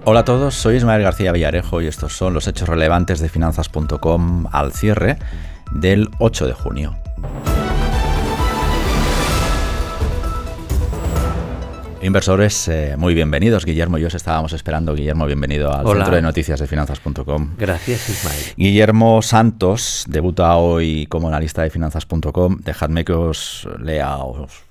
Hola a todos, soy Ismael García Villarejo y estos son los hechos relevantes de Finanzas.com al cierre del 8 de junio. Inversores, muy bienvenidos. Guillermo y yo os estábamos esperando. Guillermo, bienvenido al Hola. Centro de Noticias de Finanzas.com. Gracias, Ismael. Guillermo Santos debuta hoy como analista de Finanzas.com. Dejadme que os lea, os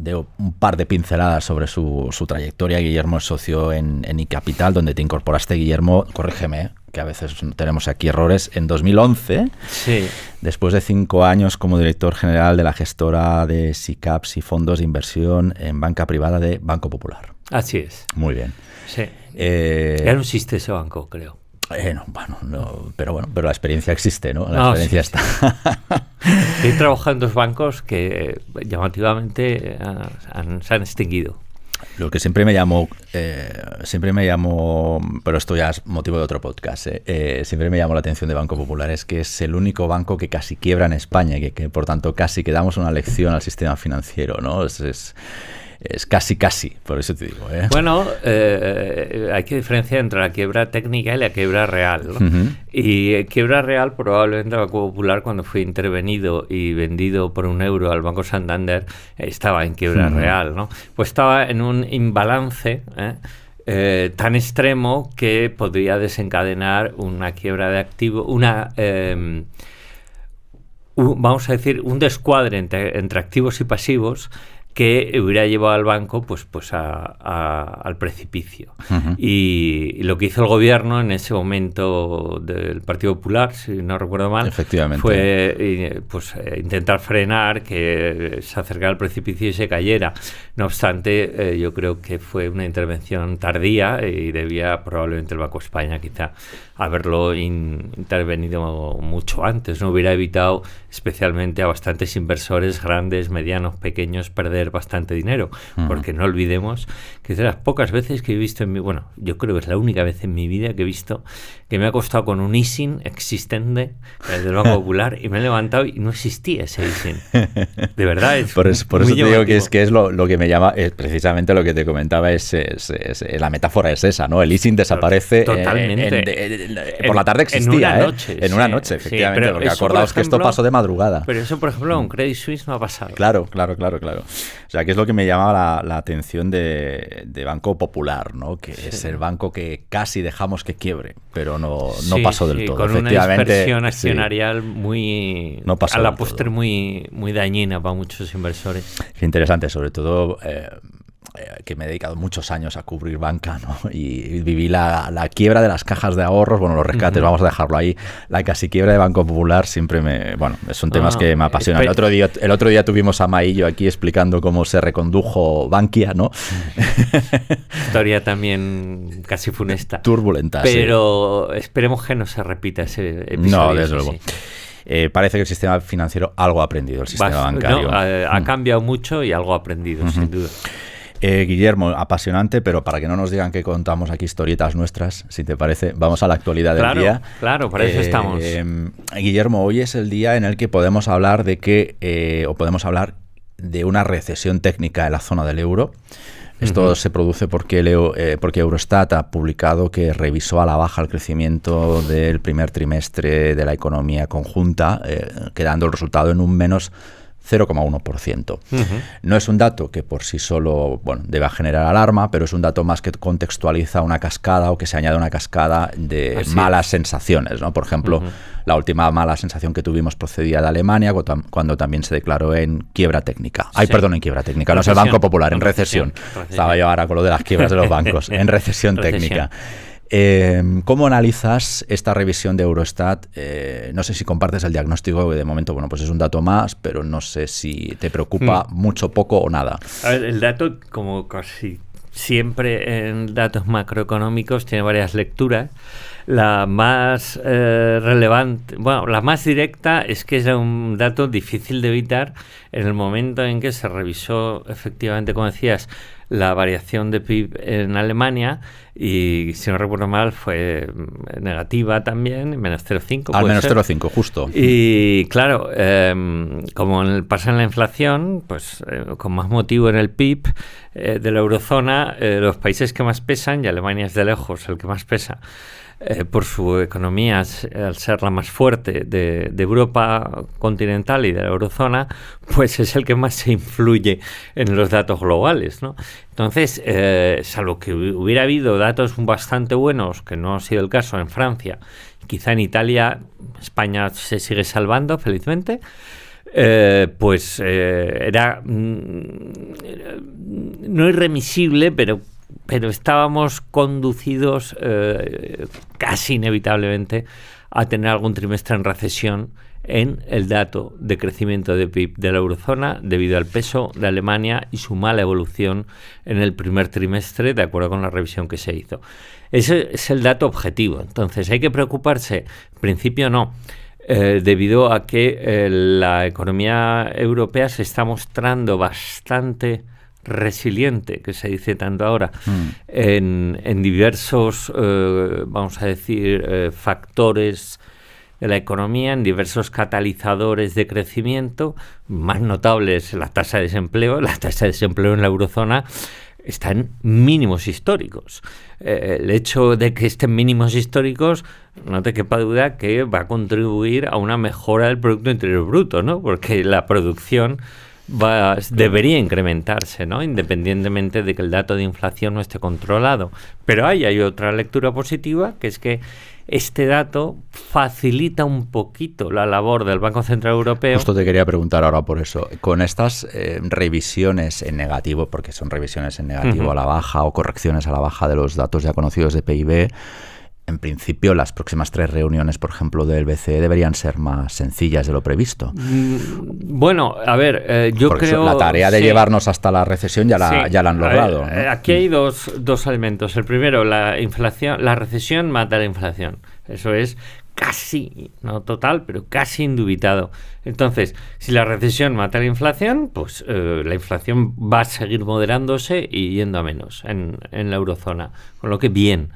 dé un par de pinceladas sobre su trayectoria. Guillermo es socio en iCapital, donde te incorporaste, Guillermo, corrígeme, que a veces tenemos aquí errores, en 2011, Sí. después de 5 años como director general de la gestora de SICAPs y fondos de inversión en banca privada de Banco Popular. Así es. Muy bien. Sí. Ya no existe ese banco, creo. Pero la experiencia existe, ¿no? La experiencia sí, está. He trabajado en dos bancos que llamativamente se han extinguido. Lo que siempre me llamó, pero esto ya es motivo de otro podcast, siempre me llamó la atención de Banco Popular, es que es el único banco que casi quiebra en España y que por tanto casi que damos una lección al sistema financiero, ¿no? Es casi, por eso te digo. Bueno, hay que diferenciar entre la quiebra técnica y la quiebra real, ¿no? Uh-huh. Y quiebra real, probablemente el Banco Popular, cuando fue intervenido y vendido por €1 al Banco Santander, estaba en quiebra real, ¿no? Pues estaba en un imbalance tan extremo que podría desencadenar una quiebra de activo, vamos a decir, un descuadre entre activos y pasivos que hubiera llevado al banco al precipicio. Uh-huh. Y lo que hizo el gobierno en ese momento del Partido Popular, si no recuerdo mal, efectivamente, fue intentar frenar que se acercara al precipicio y se cayera. No obstante, yo creo que fue una intervención tardía y debía probablemente el Banco de España quizá haberlo intervenido mucho antes, ¿no? Hubiera evitado especialmente a bastantes inversores grandes, medianos, pequeños perder bastante dinero, porque no olvidemos que es de las pocas veces que he visto yo creo que es la única vez en mi vida que he visto que me ha costado con un ISIN existente del Banco Popular y me he levantado y no existía ese ISIN. De verdad, es por eso te digo que es lo que me llama, precisamente lo que te comentaba, la metáfora es esa, ¿no? El ISIN desaparece. Totalmente. Por la tarde existía, en una noche, efectivamente, sí, porque acordaos que esto pasó de madrugada. Pero eso, por ejemplo, en Credit Suisse no ha pasado. Claro. O sea, que es lo que me llamaba la atención de Banco Popular, ¿no? Que es el banco que casi dejamos que quiebre, pero no pasó del todo. Con una dispersión accionarial muy, no pasó a la postre muy, muy dañina para muchos inversores. Qué interesante, sobre todo que me he dedicado muchos años a cubrir banca, ¿no? Y viví la quiebra de las cajas de ahorros, los rescates, vamos a dejarlo ahí. La casi quiebra de Banco Popular siempre son temas que me apasionan. El otro día tuvimos a Maillo aquí explicando cómo se recondujo Bankia, ¿no? Historia también casi funesta. Turbulenta, pero esperemos que no se repita ese episodio. No, desde luego. Parece que el sistema financiero algo ha aprendido, el sistema bancario. Ha cambiado mucho y algo ha aprendido, sin duda. Guillermo, apasionante, pero para que no nos digan que contamos aquí historietas nuestras, si te parece, vamos a la actualidad del día. Claro, para eso estamos. Guillermo, hoy es el día en el que podemos hablar podemos hablar de una recesión técnica en la zona del euro. Esto se produce porque Eurostat ha publicado que revisó a la baja el crecimiento del primer trimestre de la economía conjunta, quedando el resultado en un menos 0,1%. No es un dato que por sí solo deba generar alarma, pero es un dato más que contextualiza una cascada o que se añade una cascada de malas sensaciones, ¿no? Por ejemplo, la última mala sensación que tuvimos procedía de Alemania cuando también se declaró en quiebra técnica. En quiebra técnica, no es el Banco Popular, en recesión. Estaba yo ahora con lo de las quiebras de los bancos, en recesión técnica. ¿Cómo analizas esta revisión de Eurostat? No sé si compartes el diagnóstico, que de momento pues es un dato más, pero no sé si te preocupa mucho, poco o nada. A ver, el dato, como casi siempre en datos macroeconómicos, tiene varias lecturas. La más relevante, bueno, la más directa es que es un dato difícil de evitar en el momento en que se revisó efectivamente, como decías, la variación de PIB en Alemania y, si no recuerdo mal, fue negativa también, menos 0,5. Al menos 0,5, justo. Y claro, como pasa en la inflación, pues con más motivo en el PIB de la eurozona, los países que más pesan, y Alemania es de lejos el que más pesa, por su economía, al ser la más fuerte de Europa continental y de la eurozona, pues es el que más se influye en los datos globales, ¿no? Entonces, salvo que hubiera habido datos bastante buenos, que no ha sido el caso en Francia, quizá en Italia, España se sigue salvando felizmente, pues era no irremisible, pero estábamos conducidos casi inevitablemente a tener algún trimestre en recesión en el dato de crecimiento de PIB de la eurozona debido al peso de Alemania y su mala evolución en el primer trimestre, de acuerdo con la revisión que se hizo. Ese es el dato objetivo. Entonces, ¿hay que preocuparse? En principio no. Debido a que la economía europea se está mostrando bastante resiliente, que se dice tanto ahora, en diversos, vamos a decir, factores de la economía, en diversos catalizadores de crecimiento, más notables la tasa de desempleo. La tasa de desempleo en la eurozona está en mínimos históricos. El hecho de que estén mínimos históricos, no te quepa duda que va a contribuir a una mejora del Producto Interior Bruto, ¿no? Porque la producción debería incrementarse, ¿no? Independientemente de que el dato de inflación no esté controlado. Pero hay otra lectura positiva, que es que este dato facilita un poquito la labor del Banco Central Europeo. Justo te quería preguntar ahora por eso. Con estas revisiones en negativo, porque son revisiones en negativo a la baja o correcciones a la baja de los datos ya conocidos de PIB, en principio, las próximas 3 reuniones, por ejemplo, del BCE deberían ser más sencillas de lo previsto. Bueno, a ver, yo porque creo... la tarea de llevarnos hasta la recesión ya la han logrado. Ver, ¿no? Aquí hay dos elementos. El primero, la inflación, la recesión mata la inflación. Eso es casi, no total, pero casi indubitado. Entonces, si la recesión mata la inflación, pues la inflación va a seguir moderándose y yendo a menos en la eurozona. Con lo que bien.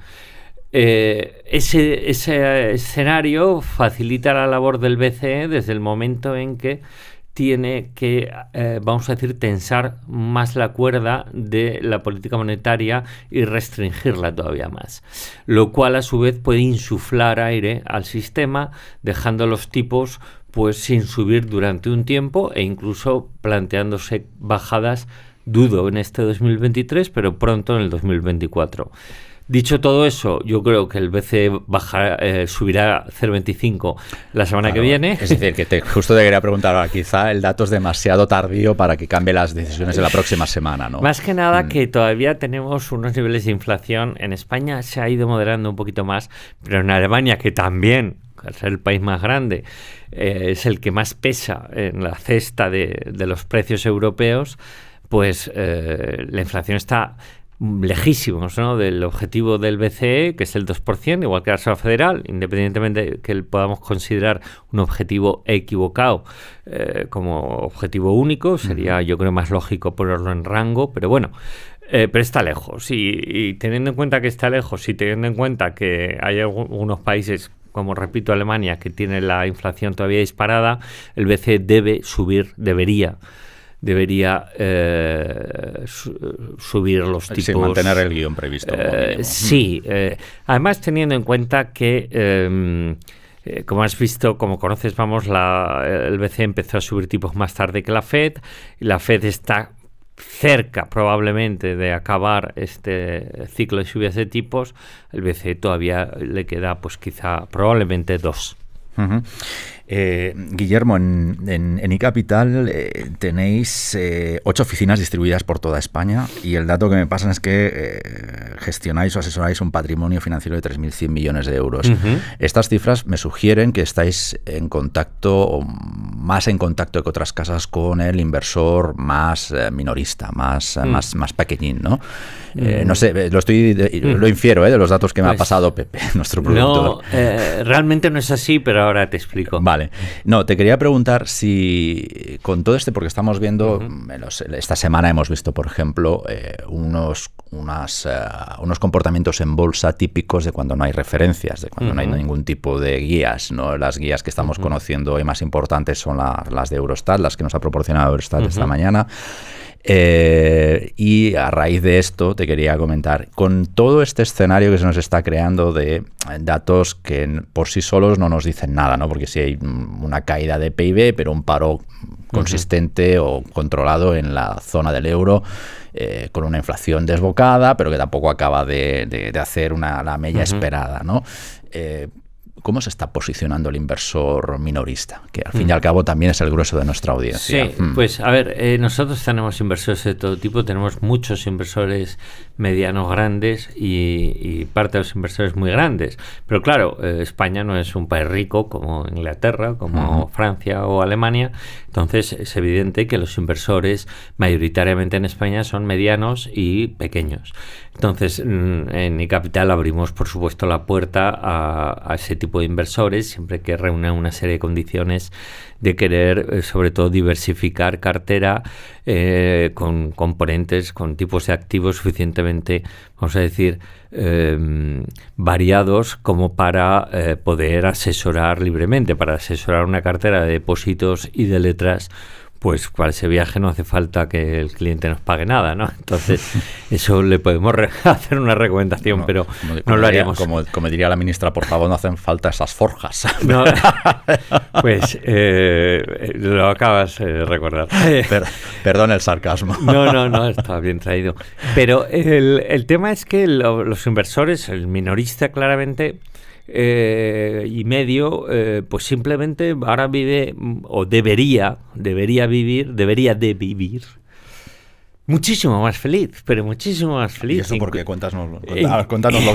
Ese escenario facilita la labor del BCE desde el momento en que tiene que, vamos a decir, tensar más la cuerda de la política monetaria y restringirla todavía más, lo cual a su vez puede insuflar aire al sistema, dejando los tipos pues sin subir durante un tiempo e incluso planteándose bajadas, dudo en este 2023, pero pronto en el 2024. Dicho todo eso, yo creo que el BCE subirá 0,25 la semana que viene. Es decir, que justo te quería preguntar ahora, quizá el dato es demasiado tardío para que cambie las decisiones de la próxima semana, ¿no? Más que nada que todavía tenemos unos niveles de inflación. En España se ha ido moderando un poquito más, pero en Alemania, que también, al ser el país más grande, es el que más pesa en la cesta de los precios europeos, pues la inflación está lejísimos, ¿no?, del objetivo del BCE, que es el 2%, igual que la Reserva Federal, independientemente de que podamos considerar un objetivo equivocado como objetivo único. Sería, yo creo, más lógico ponerlo en rango, pero bueno, pero está lejos. Y teniendo en cuenta que está lejos y teniendo en cuenta que hay algunos países, como repito, Alemania, que tiene la inflación todavía disparada, el BCE debería subir los tipos. Sin mantener el guión previsto. Sí. Además, teniendo en cuenta que, como has visto, como conoces, el BCE empezó a subir tipos más tarde que la FED. Y la FED está cerca, probablemente, de acabar este ciclo de subidas de tipos. El BCE todavía le queda, pues quizá, probablemente 2. Uh-huh. Guillermo, en iCapital tenéis 8 oficinas distribuidas por toda España y el dato que me pasan es que gestionáis o asesoráis un patrimonio financiero de 3.100 millones de euros. Estas cifras me sugieren que estáis en contacto o más en contacto que otras casas con el inversor más minorista, más pequeñín, ¿no? No sé, lo infiero de los datos que me ha pasado Pepe, nuestro productor. No, realmente no es así, pero ahora te explico. Vale. No, te quería preguntar si con todo porque estamos viendo, esta semana hemos visto, por ejemplo, unos comportamientos en bolsa típicos de cuando no hay referencias, de cuando no hay ningún tipo de guías, ¿no? Las guías que estamos conociendo hoy más importantes son las de Eurostat, las que nos ha proporcionado Eurostat esta mañana. Y a raíz de esto te quería comentar, con todo este escenario que se nos está creando de datos que por sí solos no nos dicen nada, ¿no? Porque si hay una caída de PIB, pero un paro consistente o controlado en la zona del euro, con una inflación desbocada, pero que tampoco acaba de hacer la mella esperada, ¿no? ¿Cómo se está posicionando el inversor minorista? Que al fin y al cabo también es el grueso de nuestra audiencia. Sí, pues a ver, nosotros tenemos inversores de todo tipo, tenemos muchos inversores medianos grandes y parte de los inversores muy grandes. Pero claro, España no es un país rico como Inglaterra, como Francia o Alemania. Entonces es evidente que los inversores mayoritariamente en España son medianos y pequeños. Entonces en iCapital abrimos por supuesto la puerta a ese tipo de inversores siempre que reúnan una serie de condiciones de querer sobre todo diversificar cartera con componentes, con tipos de activos suficientemente, vamos a decir, variados como para poder asesorar libremente, para asesorar una cartera de depósitos y de letras. Pues para ese viaje no hace falta que el cliente nos pague nada, ¿no? Entonces, eso le podemos hacer una recomendación, pero no lo haríamos. Como diría la ministra, por favor, no hacen falta esas forjas. No, pues lo acabas de recordar. Perdón el sarcasmo. No, está bien traído. Pero el tema es que los inversores, el minorista claramente, y medio, pues simplemente ahora vive o debería de vivir muchísimo más feliz, pero muchísimo más feliz. ¿Y eso por qué? Cuéntanoslo,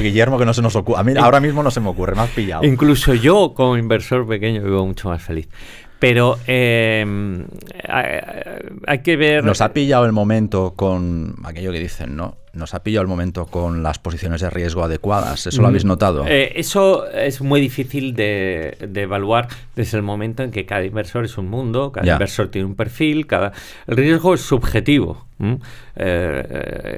Guillermo, que no se nos ocurre. A mí ahora mismo no se me ocurre, me has pillado. Incluso yo, como inversor pequeño, vivo mucho más feliz. Pero hay que ver... Nos ha pillado el momento con aquello que dicen, ¿no? Nos ha pillado el momento con las posiciones de riesgo adecuadas. ¿Eso lo habéis notado? Eso es muy difícil de evaluar desde el momento en que cada inversor es un mundo, cada inversor tiene un perfil, el riesgo es subjetivo.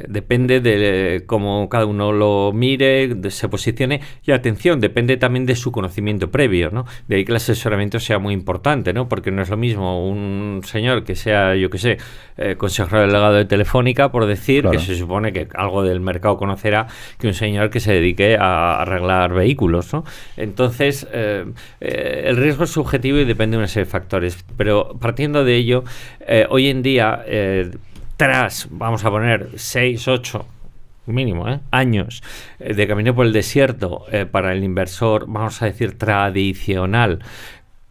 Depende de cómo cada uno lo mire, se posicione, y atención, depende también de su conocimiento previo, ¿no? De ahí que el asesoramiento sea muy importante, ¿no? Porque no es lo mismo un señor que sea, yo qué sé, consejero delegado de Telefónica, por decir, claro, que se supone que algo del mercado conocerá, que un señor que se dedique a arreglar vehículos, ¿no? Entonces, el riesgo es subjetivo y depende de una serie de factores, pero partiendo de ello, hoy en día, tras, vamos a poner, 6, 8 mínimo, años de camino por el desierto para el inversor, vamos a decir, tradicional,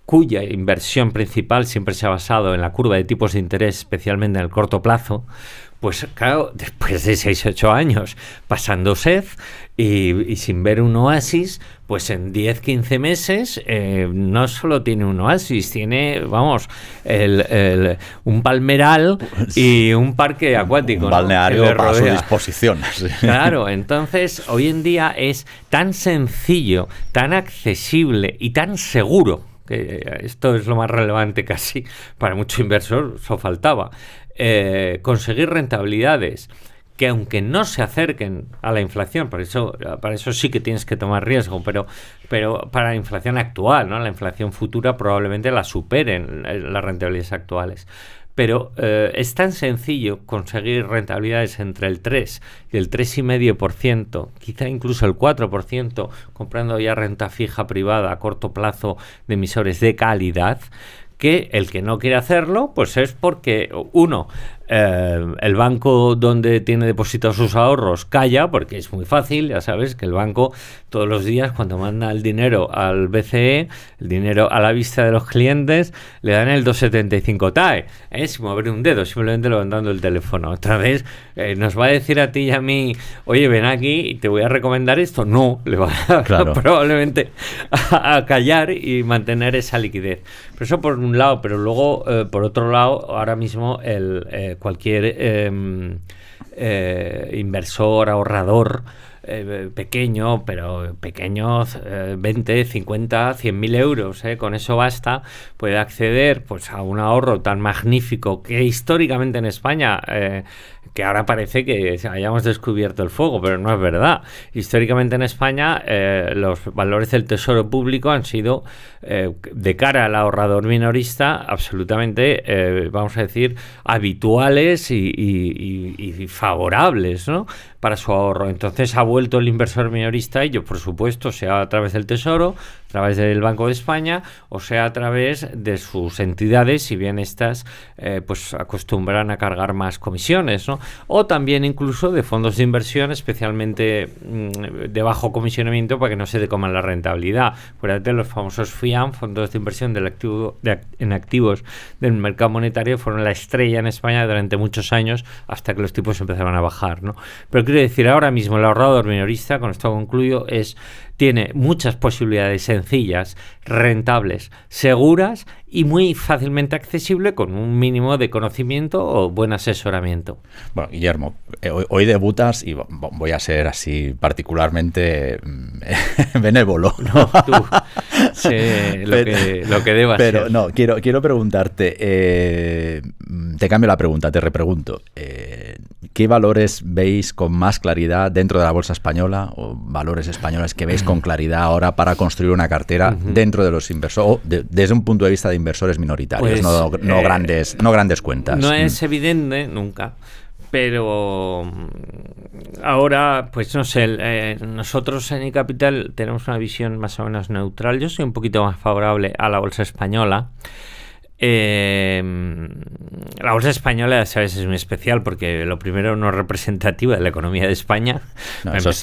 cuya inversión principal siempre se ha basado en la curva de tipos de interés, especialmente en el corto plazo, pues claro, después de 6-8 años pasando sed y sin ver un oasis, pues en 10-15 meses no solo tiene un oasis, tiene, vamos, un palmeral y un parque acuático. Un balneario, ¿no?, a su disposición. Sí. Claro, entonces hoy en día es tan sencillo, tan accesible y tan seguro, que esto es lo más relevante casi para mucho inversor, eso faltaba, conseguir rentabilidades que aunque no se acerquen a la inflación, para eso sí que tienes que tomar riesgo, pero para la inflación actual, ¿no? La inflación futura probablemente la superen las rentabilidades actuales. Pero es tan sencillo conseguir rentabilidades entre el 3 y el 3,5%, quizá incluso el 4%, comprando ya renta fija privada a corto plazo de emisores de calidad, que el que no quiere hacerlo, pues es porque, uno, el banco donde tiene depositados sus ahorros calla, porque es muy fácil, ya sabes que el banco todos los días cuando manda el dinero al BCE, el dinero a la vista de los clientes, le dan el 275 TAE, sin mover un dedo, simplemente levantando el teléfono. Otra vez nos va a decir a ti y a mí, oye, ven aquí y te voy a recomendar esto. No, le va probablemente a callar y mantener esa liquidez. Pero eso por un lado, pero luego por otro lado, ahora mismo cualquier inversor, ahorrador pequeño, pero pequeños 20, 50, 100.000 euros, con eso basta, puede acceder pues a un ahorro tan magnífico que históricamente en España que ahora parece que hayamos descubierto el fuego, pero no es verdad. Históricamente en España los valores del tesoro público han sido, de cara al ahorrador minorista, absolutamente, vamos a decir, habituales y favorables, ¿no?, para su ahorro. Entonces ha vuelto el inversor minorista, y yo, por supuesto, sea a través del Tesoro, a través del Banco de España, o sea a través de sus entidades, si bien estas pues acostumbran a cargar más comisiones, ¿no? O también incluso de fondos de inversión, especialmente de bajo comisionamiento, para que no se decoman la rentabilidad. Acuérdate, los famosos FIAM, fondos de inversión en activos del mercado monetario, fueron la estrella en España durante muchos años, hasta que los tipos empezaron a bajar, ¿no? Pero quiero decir, ahora mismo el ahorrador minorista, con esto concluyo, tiene muchas posibilidades sencillas, rentables, seguras y muy fácilmente accesible, con un mínimo de conocimiento o buen asesoramiento. Bueno, Guillermo, hoy debutas y voy a ser así particularmente benévolo. No, tú sé lo que debas ser. Pero no, quiero preguntarte, te cambio la pregunta, te repregunto. ¿Qué valores veis con más claridad dentro de la bolsa española, o valores españoles que veis con claridad ahora para construir una cartera dentro de los inversores, desde un punto de vista de inversores minoritarios, pues, no grandes cuentas? No es evidente nunca, pero ahora, pues no sé, nosotros en iCapital tenemos una visión más o menos neutral. Yo soy un poquito más favorable a la bolsa española. La bolsa española, sabes, es muy especial porque lo primero, no es representativa de la economía de España. No, eso es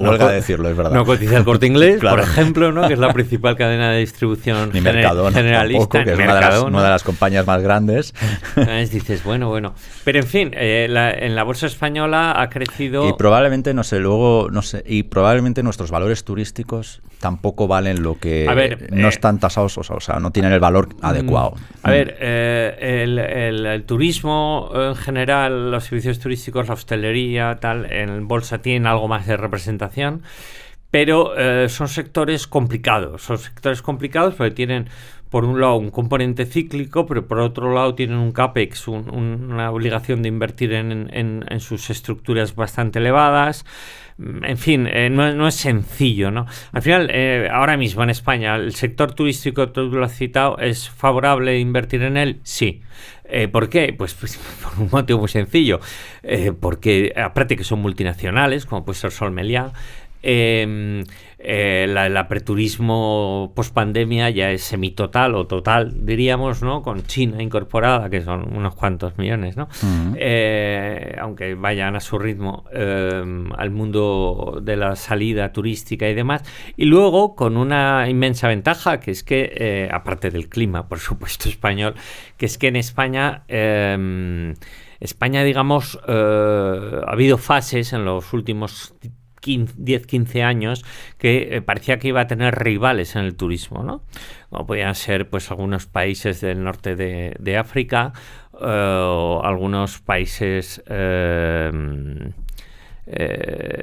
huelga de decirlo, es verdad. No cotiza el Corte Inglés, claro, por ejemplo, ¿no?, que es la principal cadena de distribución generalista, tampoco, que es una de las compañías más grandes. Entonces dices, bueno. Pero en fin, en la bolsa española ha crecido. Y probablemente, y probablemente nuestros valores turísticos tampoco valen lo que no están tasados, o sea, no tienen el valor adecuado. A ver, el turismo en general, los servicios turísticos, la hostelería, tal, en bolsa tienen algo más de representación, pero son sectores complicados. Porque tienen, por un lado, un componente cíclico, pero por otro lado tienen un CAPEX, una obligación de invertir en sus estructuras bastante elevadas. En fin, no es sencillo, ¿no? Al final, ahora mismo en España, el sector turístico, tú lo has citado, ¿es favorable invertir en él? Sí. ¿Por qué? Pues por un motivo muy sencillo. Porque, aparte que son multinacionales, como puede ser Sol Meliá, el aperturismo post-pandemia ya es semitotal o total, diríamos, ¿no?, con China incorporada, que son unos cuantos millones, ¿no? Aunque vayan a su ritmo al mundo de la salida turística y demás. Y luego con una inmensa ventaja, que es que, aparte del clima, por supuesto, español, que es que en España, digamos, ha habido fases en los últimos 10-15 años que parecía que iba a tener rivales en el turismo, ¿no? Como podían ser, pues, algunos países del norte de África, o algunos países,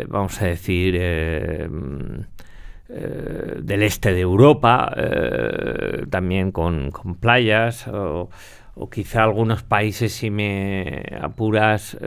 vamos a decir, del este de Europa, también con playas, o quizá algunos países, si me apuras,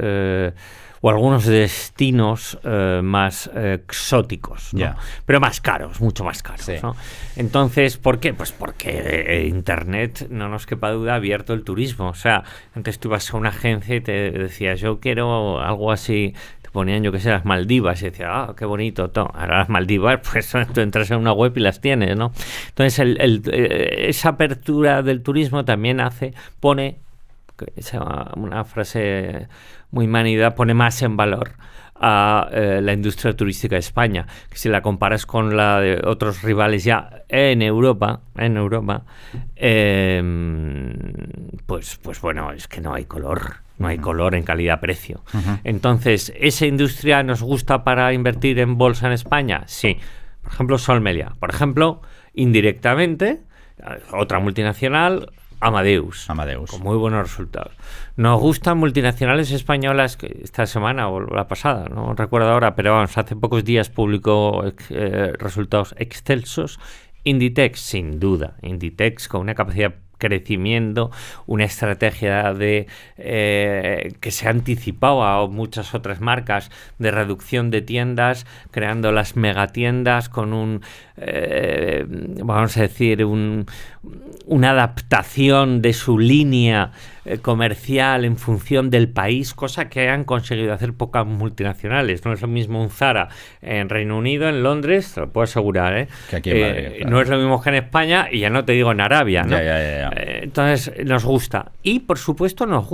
o algunos destinos más exóticos, ¿no? Yeah. Pero más caros, mucho más caros, sí, ¿no? Entonces, ¿por qué? Pues porque Internet, no nos quepa duda, ha abierto el turismo. O sea, antes tú ibas a una agencia y te decías, yo quiero algo así, te que ponían, yo qué sé, las Maldivas, y decía, ah, qué bonito, todo. Ahora las Maldivas, pues tú entras en una web y las tienes, ¿no? Entonces, esa apertura del turismo también pone, una frase muy manida, pone más en valor a la industria turística de España, que si la comparas con la de otros rivales ya en Europa, pues bueno, es que no hay color. No hay color en calidad-precio. Entonces, ¿esa industria nos gusta para invertir en bolsa en España? Sí. Por ejemplo, Sol Meliá. Por ejemplo, indirectamente, otra multinacional, Amadeus. Con muy buenos resultados. Nos gustan multinacionales españolas que esta semana o la pasada, no recuerdo ahora, pero vamos, hace pocos días publicó resultados excelsos. Inditex, sin duda. Inditex con una capacidad crecimiento, una estrategia que se ha anticipado a muchas otras marcas de reducción de tiendas, creando las megatiendas con vamos a decir, una adaptación de su línea comercial en función del país, cosa que han conseguido hacer pocas multinacionales. No es lo mismo un Zara en Reino Unido, en Londres, te lo puedo asegurar, ¿eh? Que aquí en Madrid, claro. No es lo mismo que en España, y ya no te digo en Arabia, ¿no? Ya. Entonces nos gusta. Y por supuesto nos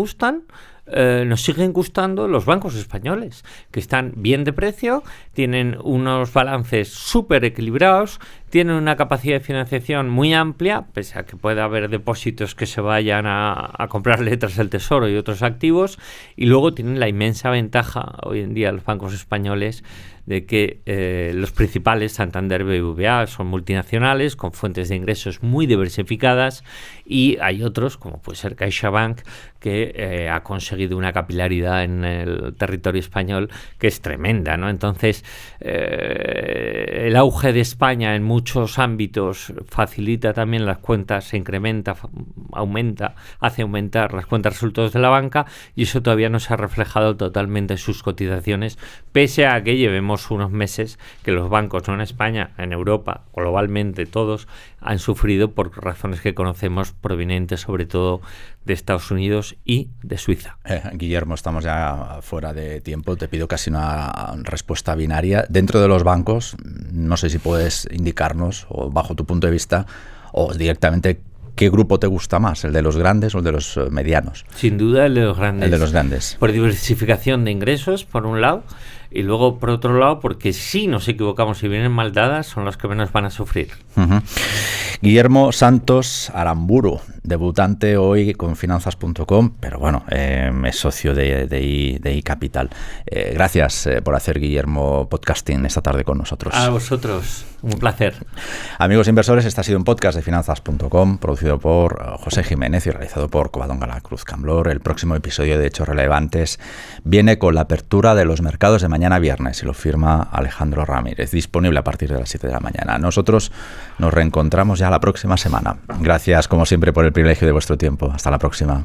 siguen gustando los bancos españoles, que están bien de precio, tienen unos balances súper equilibrados, tienen una capacidad de financiación muy amplia, pese a que pueda haber depósitos que se vayan a comprar letras del Tesoro y otros activos, y luego tienen la inmensa ventaja hoy en día los bancos españoles de que los principales, Santander, BBVA, son multinacionales con fuentes de ingresos muy diversificadas, y hay otros, como puede ser CaixaBank, que ha conseguido una capilaridad en el territorio español que es tremenda, ¿no? Entonces, el auge de España en muchos ámbitos facilita también las cuentas, se incrementa, hace aumentar las cuentas de resultados de la banca, y eso todavía no se ha reflejado totalmente en sus cotizaciones, pese a que llevemos unos meses que los bancos, no en España, en Europa, globalmente todos, han sufrido por razones que conocemos, provenientes sobre todo de Estados Unidos y de Suiza. Guillermo, estamos ya fuera de tiempo. Te pido casi una respuesta binaria. Dentro de los bancos, no sé si puedes indicarnos, o bajo tu punto de vista, o directamente, ¿qué grupo te gusta más? ¿El de los grandes o el de los medianos? Sin duda el de los grandes. El de los grandes. Por diversificación de ingresos, por un lado, y luego, por otro lado, porque si nos equivocamos y vienen mal dadas, son los que menos van a sufrir. Guillermo Santos Aramburu, debutante hoy con Finanzas.com, pero bueno, es socio de iCapital. Gracias por hacer, Guillermo, podcasting esta tarde con nosotros. A vosotros, un placer. Amigos inversores, este ha sido un podcast de Finanzas.com, producido por José Jiménez y realizado por Covadonga La Cruz Camblor. El próximo episodio de Hechos Relevantes viene con la apertura de los mercados de mañana viernes, y lo firma Alejandro Ramírez, disponible a partir de las 7 de la mañana. Nosotros nos reencontramos ya la próxima semana. Gracias, como siempre, por el privilegio de vuestro tiempo. Hasta la próxima.